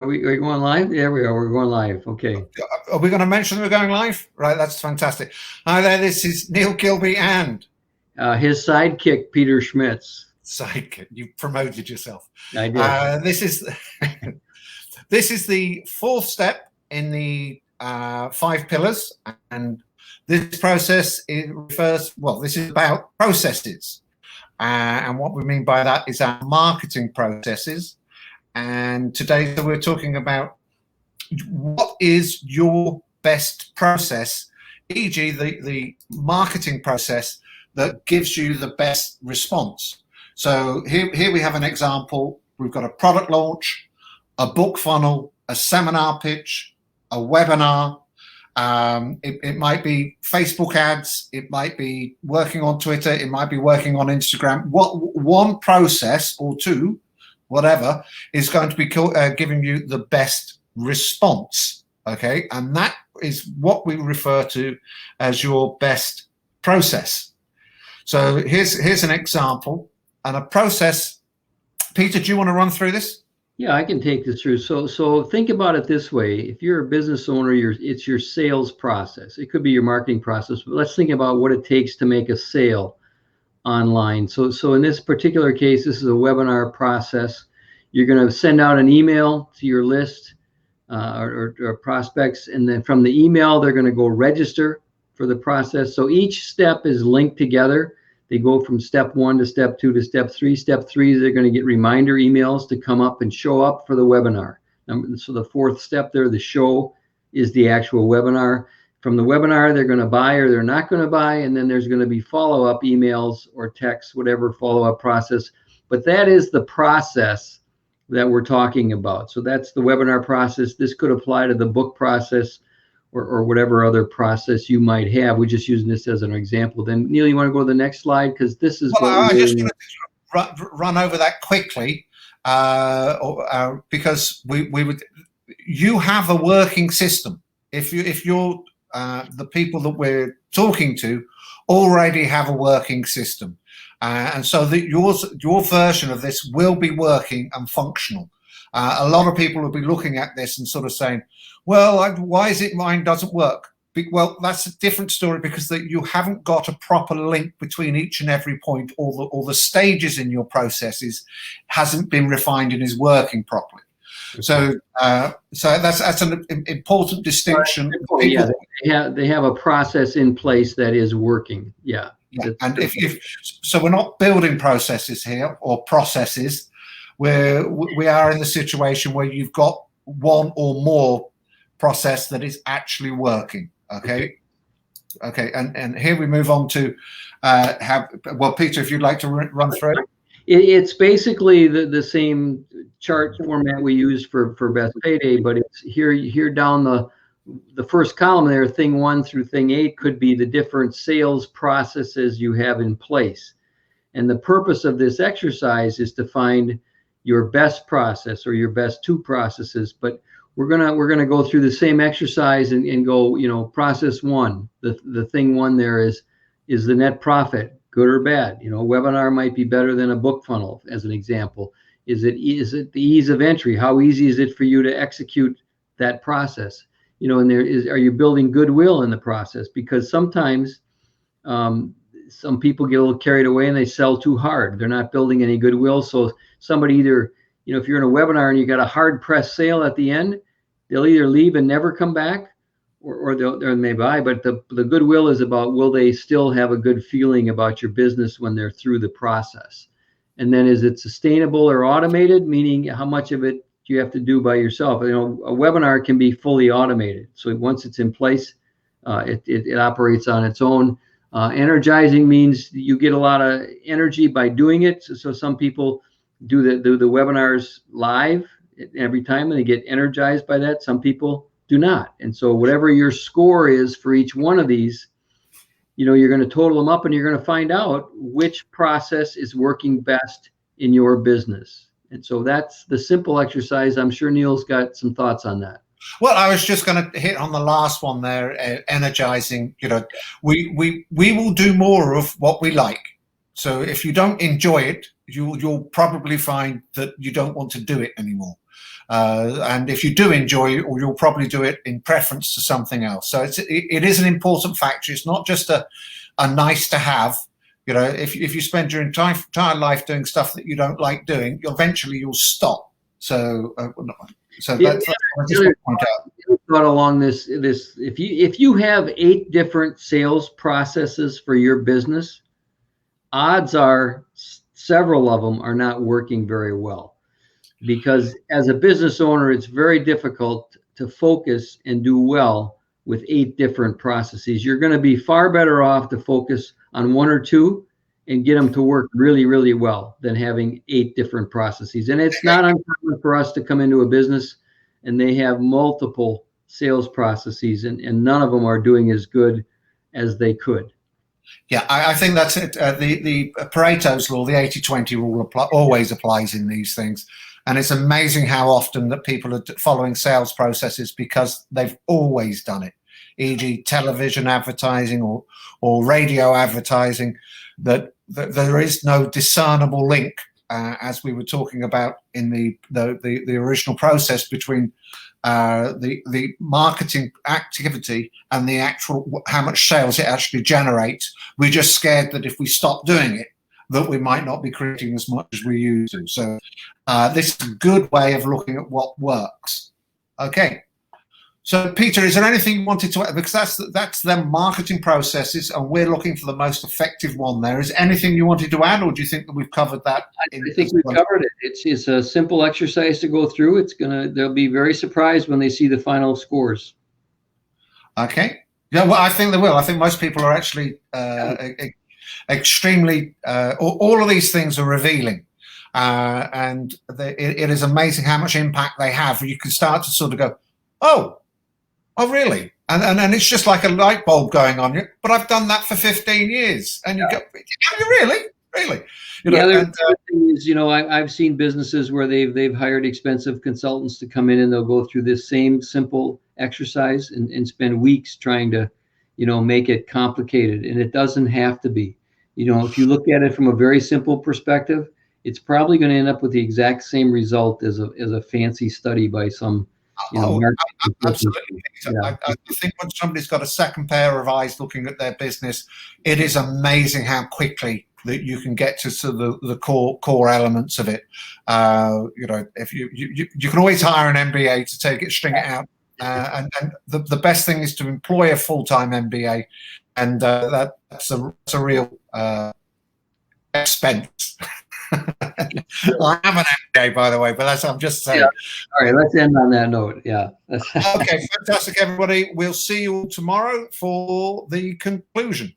Are we going live? There we are. We're going live. Okay. Are we going to mention we're going live? Right, that's fantastic. Hi there, this is Neil Gilby and His sidekick, Peter Schmitz. Sidekick. You promoted yourself. I did. This is the fourth step in the 5 pillars, and this process this is about processes, and what we mean by that is our marketing processes. And today we're talking about what is your best process, e.g. the marketing process that gives you the best response. So here we have an example. We've got a product launch, a book funnel, a seminar pitch, a webinar. It might be Facebook ads. It might be working on Twitter. It might be working on Instagram. What one process or two, whatever, is going to be giving you the best response. Okay, and that is what we refer to as your best process. So here's an example and a process. Peter, do you want to run through this? Yeah, I can take this through. So think about it this way. If you're a business owner, it's your sales process. It could be your marketing process, but let's think about what it takes to make a sale online. So in this particular case, this is a webinar process. You're going to send out an email to your list or prospects, and then from the email, they're going to go register for the process. So each step is linked together. They go from step 1 to step 2 to step 3. Step 3, they're going to get reminder emails to come up and show up for the webinar. So the 4th step there, the show, is the actual webinar. From the webinar, they're going to buy or they're not going to buy, and then there's going to be follow-up emails or texts, whatever follow-up process. But that is the process that we're talking about. So that's the webinar process. This could apply to the book process or whatever other process you might have. We're just using this as an example. Then, Neil, you want to go to the next slide? Because this is I just want to run over that quickly because you have a working system. If you're the people that we're talking to already have a working system. And so your version of this will be working and functional. A lot of people will be looking at this and sort of saying, well, why is it mine doesn't work? Well, that's a different story because you haven't got a proper link between each and every point, or the stages in your processes hasn't been refined and is working properly. Okay. So that's an important distinction. Yeah, they have a process in place that is working. Yeah. Yeah. And so we're not building processes here or processes, where we are in the situation where you've got one or more process that is actually working. Okay. And here we move on to Peter, if you'd like to run through it. It's basically the same chart format we used for Best Payday, but it's here down the first column there, thing 1 through thing 8 could be the different sales processes you have in place. And the purpose of this exercise is to find your best process or your best 2 processes. But we're gonna go through the same exercise and go, process 1, the thing 1 there is the net profit, good or bad? Webinar might be better than a book funnel, as an example. Is it the ease of entry? How easy is it for you to execute that process? And are you building goodwill in the process? Because sometimes some people get a little carried away and they sell too hard. They're not building any goodwill. So somebody either, if you're in a webinar and you got a hard press sale at the end, they'll either leave and never come back, or they may buy. But the goodwill is about, will they still have a good feeling about your business when they're through the process? And then, is it sustainable or automated? Meaning, how much of it do you have to do by yourself? A webinar can be fully automated. So once it's in place, it operates on its own. Energizing means you get a lot of energy by doing it. So some people do the webinars live every time and they get energized by that. Some people do not. And so whatever your score is for each one of these, you're going to total them up and you're going to find out which process is working best in your business. And so that's the simple exercise. I'm sure Neil's got some thoughts on that. Well, I was just going to hit on the last one there, energizing. We will do more of what we like. So if you don't enjoy it, you'll probably find that you don't want to do it anymore. And if you do enjoy it, or you'll probably do it in preference to something else. So it is an important factor. It's not just a nice to have. You know, if you spend your entire life doing stuff that you don't like doing, eventually you'll stop. So that's what I just want to point out. Thought along this, if you have 8 different sales processes for your business, odds are several of them are not working very well, because as a business owner, it's very difficult to focus and do well with 8 different processes. You're going to be far better off to focus on 1 or 2 and get them to work really, really well than having 8 different processes. And it's not uncommon for us to come into a business and they have multiple sales processes, and none of them are doing as good as they could. Yeah, I think that's it. The Pareto's law, the 80-20 rule, always applies in these things. And it's amazing how often that people are following sales processes because they've always done it, e.g. television advertising or radio advertising, that there is no discernible link, as we were talking about in the original process, between the marketing activity and the actual how much sales it actually generates. We're just scared that if we stop doing it, that we might not be creating as much as we used to. So this is a good way of looking at what works. Okay. So Peter, is there anything you wanted to add? Because that's their marketing processes, and we're looking for the most effective one there. Is anything you wanted to add, or do you think that we've covered that? I think we've covered it. It's a simple exercise to go through. They'll be very surprised when they see the final scores. Okay. Yeah, well, I think they will. I think most people are actually extremely, all of these things are revealing. And it is amazing how much impact they have. You can start to sort of go, oh, really? And it's just like a light bulb going on. But I've done that for 15 years. And you go, have you really? Really? You know, the other thing is, I've seen businesses where they've hired expensive consultants to come in, and they'll go through this same simple exercise and spend weeks trying to, make it complicated. And it doesn't have to be. If you look at it from a very simple perspective, it's probably going to end up with the exact same result as a fancy study by some. Absolutely. Yeah. I think when somebody's got a second pair of eyes looking at their business, it is amazing how quickly that you can get to sort of the core elements of it. If you can always hire an MBA to take it, string it out, and the best thing is to employ a full-time MBA, and that's a real expense. I have an MBA, by the way, but I'm just saying. Yeah. All right, let's end on that note. Yeah. Okay, fantastic, everybody. We'll see you all tomorrow for the conclusion.